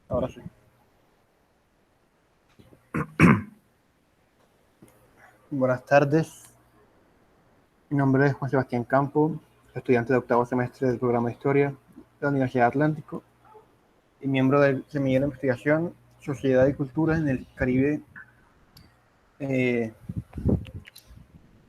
Ahora sí. Buenas tardes. Mi nombre es Juan Sebastián Campo, estudiante de octavo semestre del programa de Historia de la Universidad Atlántico y miembro del Semillero de Investigación, Sociedad y Cultura en el Caribe, eh,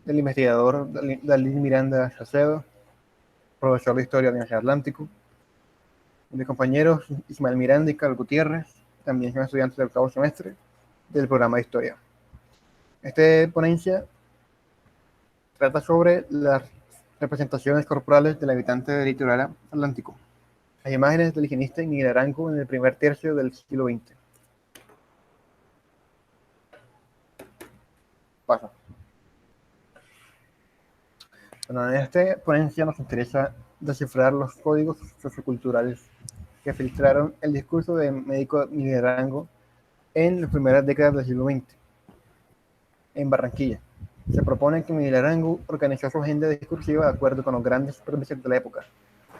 del investigador Dalí Miranda Salcedo, profesor de Historia de la Universidad Atlántico. Mis compañeros Ismael Miranda y Carlos Gutiérrez, también son estudiantes del octavo semestre del programa de Historia. Esta ponencia trata sobre las representaciones corporales del habitante del litoral atlántico. Las imágenes del higienista Miguel Arango en el primer tercio del siglo XX. Pasa. Bueno, en esta ponencia nos interesa descifrar los códigos socioculturales que filtraron el discurso del médico Miguel Arango en las primeras décadas del siglo XX en Barranquilla. Se propone que Miguel Arango organizó su agenda discursiva de acuerdo con los grandes premisas de la época.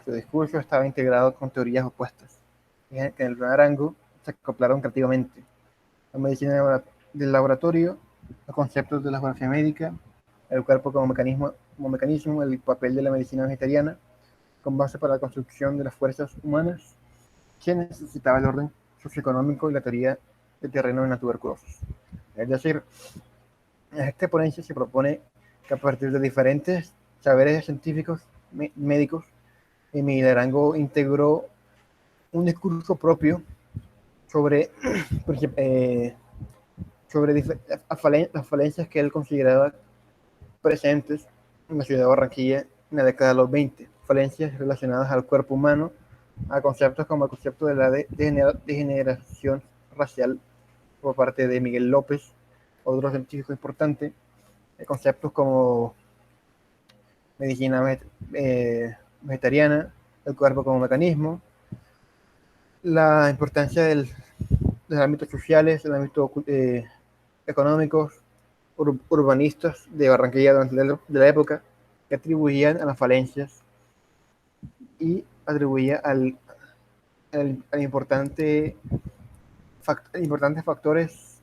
Su discurso estaba integrado con teorías opuestas, que en el plan Arango se acoplaron creativamente. La medicina del laboratorio, los conceptos de la geografía médica, el cuerpo como mecanismo, el papel de la medicina vegetariana, con base para la construcción de las fuerzas humanas, que necesitaba el orden socioeconómico y la teoría del terreno en la tuberculosis. Es decir, en esta ponencia se propone que a partir de diferentes saberes científicos, médicos, Miguel Arango integró un discurso propio sobre, sobre las falencias que él consideraba presentes en la ciudad de Barranquilla en la década de los 20, falencias relacionadas al cuerpo humano, a conceptos como el concepto de la degeneración racial por parte de Miguel López, otro científico importante, conceptos como medicina vegetariana, el cuerpo como mecanismo, la importancia de los ámbitos sociales, el ámbito económicos, urbanistas de Barranquilla durante de la época, que atribuían a las falencias y atribuía al importantes factores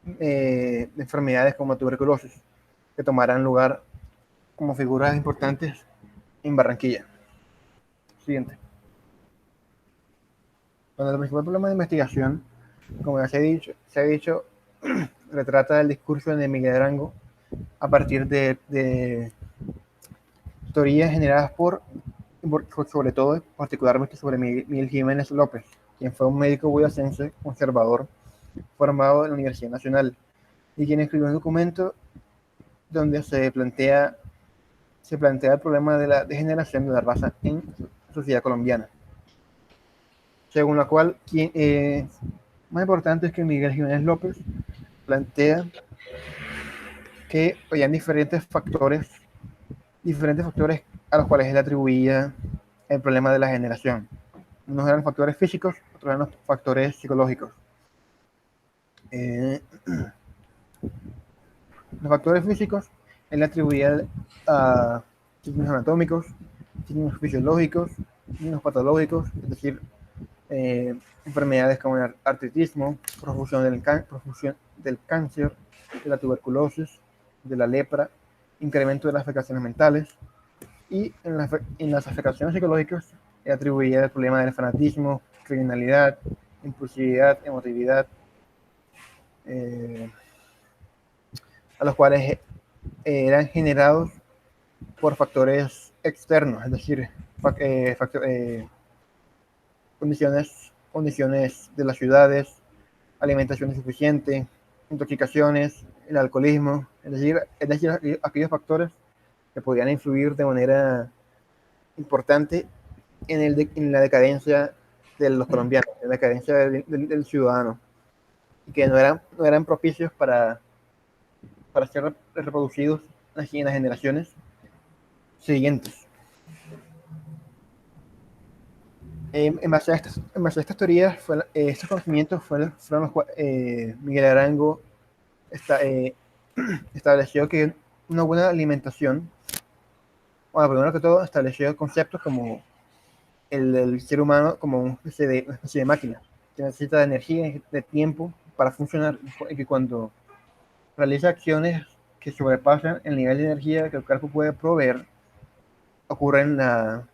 de enfermedades como tuberculosis, que tomarán lugar como figuras importantes en Barranquilla. Siguiente. Bueno, el principal problema de investigación, como ya se ha dicho retrata el discurso de Miguel Arango a partir de teorías generadas sobre todo, particularmente sobre Miguel Jiménez López, quien fue un médico boyacense conservador formado en la Universidad Nacional y quien escribió un documento donde se plantea el problema de la degeneración de la raza en la sociedad colombiana, según la cual más importante es que Miguel Jiménez López plantea que habían diferentes factores a los cuales él atribuía el problema de la generación. Unos eran factores físicos, otros eran los factores psicológicos. Los factores físicos él atribuía a signos anatómicos, signos fisiológicos, signos patológicos, es decir, enfermedades como el artritismo, profusión del cáncer, de la tuberculosis, de la lepra, incremento de las afectaciones mentales, y en las afectaciones psicológicas atribuía el problema del fanatismo, criminalidad, impulsividad, emotividad, a los cuales eran generados por factores externos, es decir, condiciones de las ciudades, alimentación insuficiente, intoxicaciones, el alcoholismo, es decir aquellos factores que podían influir de manera importante en la decadencia de los colombianos, en la decadencia del ciudadano, y que no eran propicios para ser reproducidos en las generaciones siguientes. En base a estas teorías, estos conocimientos fueron los cuales Miguel Arango estableció que una buena alimentación, bueno, primero que todo, estableció conceptos como el ser humano como una especie de máquina que necesita de energía y de tiempo para funcionar, y que cuando realiza acciones que sobrepasan el nivel de energía que el cuerpo puede proveer, ocurre en la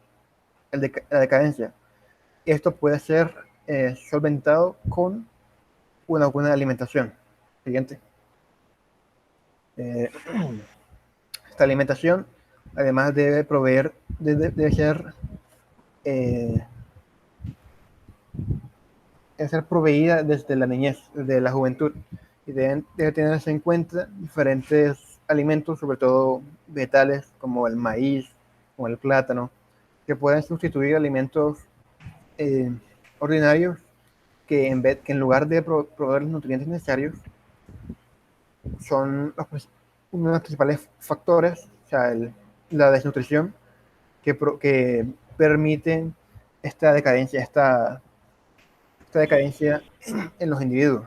decadencia. Esto puede ser solventado con una buena alimentación. Siguiente. Eh, Esta alimentación además debe proveer, debe ser, eh, proveída desde la niñez, desde la juventud, y debe tenerse en cuenta diferentes alimentos, sobre todo vegetales como el maíz o el plátano, que pueden sustituir alimentos eh, ordinarios que en lugar de proveer los nutrientes necesarios, son uno de los principales factores, o sea, la desnutrición, que permiten esta decadencia en los individuos,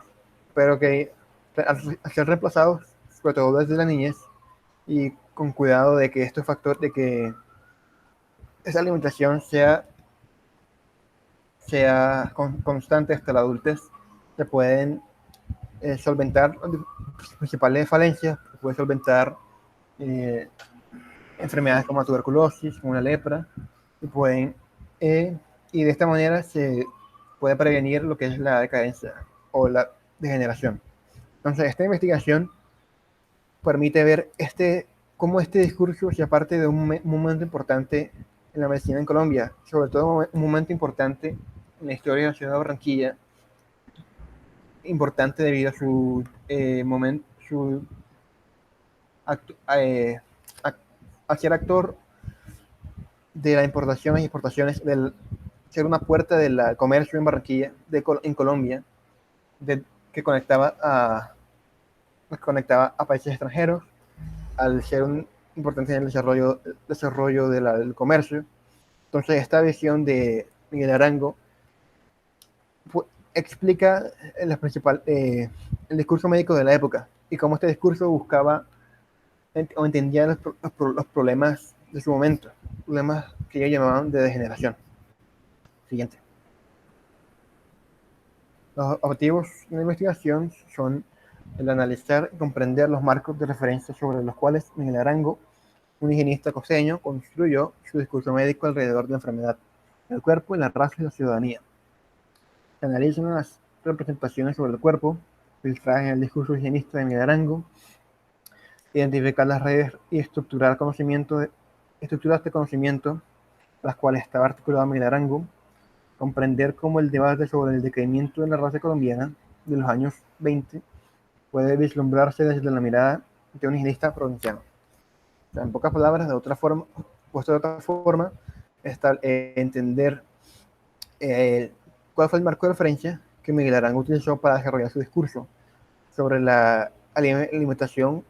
pero que al ser reemplazados, sobre todo desde la niñez, y con cuidado de que estos factores, de que esa alimentación sea constante hasta la adultez, se pueden solventar las principales falencias, se puede solventar eh, enfermedades como la tuberculosis, como la lepra, y eh, y de esta manera se puede prevenir lo que es la decadencia o la degeneración. Entonces, esta investigación permite ver cómo este discurso sea parte de un momento importante en la medicina en Colombia, sobre todo un momento importante en la historia de la ciudad de Barranquilla, importante debido a su momento, su actu a ser actor de las importaciones y exportaciones, del ser una puerta del comercio en Barranquilla, en Colombia, de, que conectaba a países extranjeros, al ser importante en el desarrollo del comercio. Entonces, esta visión de Miguel Arango explica el discurso médico de la época y cómo este discurso buscaba o entendía los problemas de su momento, problemas que ellos llamaban de degeneración. Siguiente. Los objetivos de la investigación son el analizar y comprender los marcos de referencia sobre los cuales Miguel Arango, un higienista costeño, construyó su discurso médico alrededor de la enfermedad, el cuerpo y la raza y la ciudadanía. Se analizan las representaciones sobre el cuerpo, filtrar en el discurso higienista de Miguel Arango, identificar las redes y estructuras de conocimiento, las cuales estaba articulado Miguel Arango, comprender cómo el debate sobre el decaimiento de la raza colombiana de los años 20 puede vislumbrarse desde la mirada de un higienista provinciano. O sea, en pocas palabras, puesto de otra forma, entender cuál fue el marco de referencia que Miguel Arango utilizó para desarrollar su discurso sobre la alimentación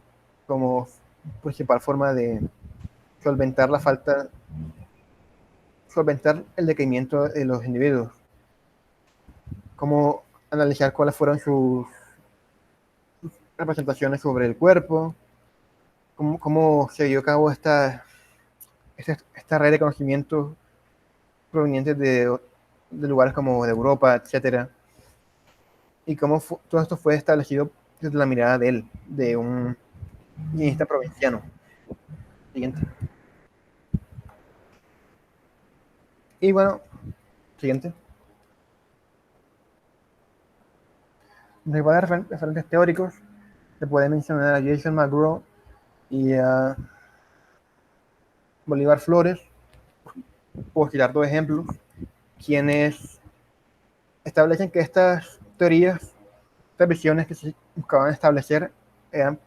como principal forma de solventar solventar el decaimiento de los individuos, cómo analizar cuáles fueron sus representaciones sobre el cuerpo, cómo se dio a cabo esta red de conocimientos provenientes de lugares como de Europa, etcétera, y cómo todo esto fue establecido desde la mirada de él, de un guionista provinciano. Siguiente. Y bueno, siguiente. De referentes teóricos, se puede mencionar a Jason McGraw y a Bolívar Flores, por citar dos ejemplos, quienes establecen que estas teorías, estas visiones que se buscaban establecer,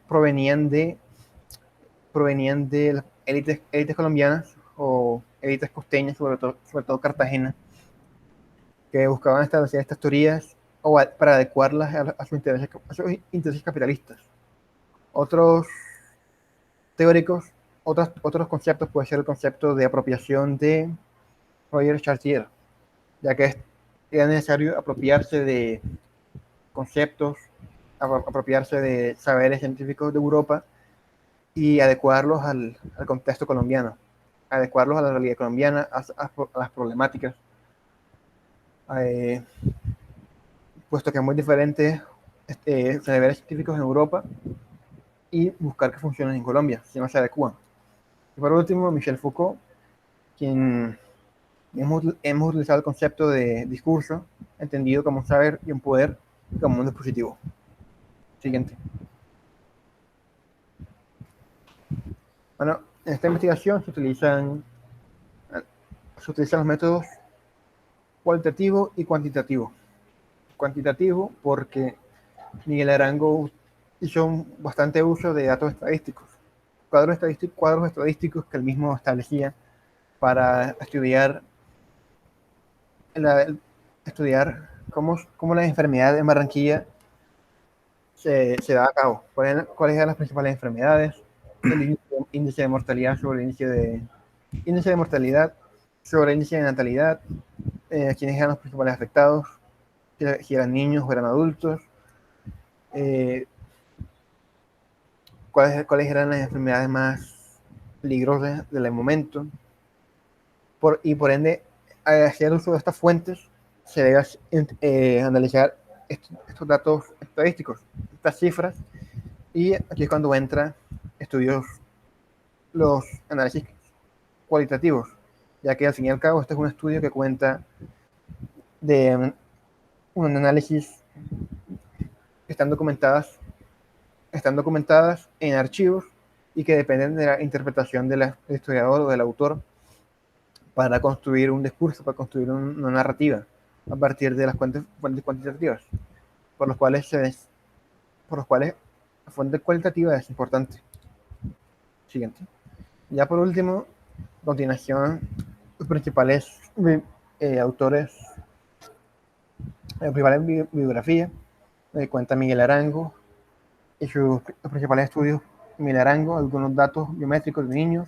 provenían de las élites colombianas o élites costeñas, sobre todo Cartagena, que buscaban establecer estas teorías para adecuarlas a sus intereses capitalistas. Otros teóricos, otros conceptos puede ser el concepto de apropiación de Roger Chartier, ya que era necesario apropiarse de conceptos, apropiarse de saberes científicos de Europa y adecuarlos al contexto colombiano. adecuarlos a la realidad colombiana, a las problemáticas, eh, puesto que es muy diferente saberes científicos en Europa y buscar que funcionen en Colombia, si no se adecúan. Y por último, Michel Foucault, quien hemos utilizado el concepto de discurso, entendido como un saber y un poder, como un dispositivo. Siguiente. Bueno, en esta investigación se utilizan los métodos cualitativo y cuantitativo. Cuantitativo porque Miguel Arango hizo bastante uso de datos estadísticos, cuadros estadísticos que él mismo establecía para la, estudiar cómo la enfermedad en Barranquilla se da a cabo, cuáles eran las principales enfermedades, el índice de mortalidad sobre el índice de mortalidad sobre el índice de natalidad, quiénes eran los principales afectados, si eran niños o eran adultos, eh, cuáles eran las enfermedades más peligrosas del momento, y por ende, al hacer uso de estas fuentes, se debe analizar estos datos estadísticos, estas cifras, y aquí es cuando entra estudios, los análisis cualitativos, ya que al fin y al cabo este es un estudio que cuenta de un análisis que están documentadas en archivos y que dependen de la interpretación del historiador o del autor para construir un discurso, para construir una narrativa a partir de las fuentes cuantitativas, por los cuales la fuente cualitativa es importante. Siguiente. Ya por último, a continuación, los principales autores, la principal biografía, cuenta Miguel Arango y sus principales estudios. Miguel Arango, algunos datos biométricos de niños,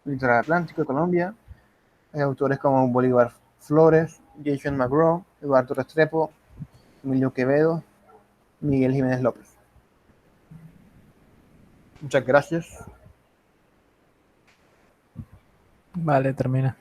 litoral atlántico de Colombia, autores como Bolívar Flores, Jason McGraw, Eduardo Restrepo, Emilio Quevedo, Miguel Jiménez López. Muchas gracias. Vale, termina.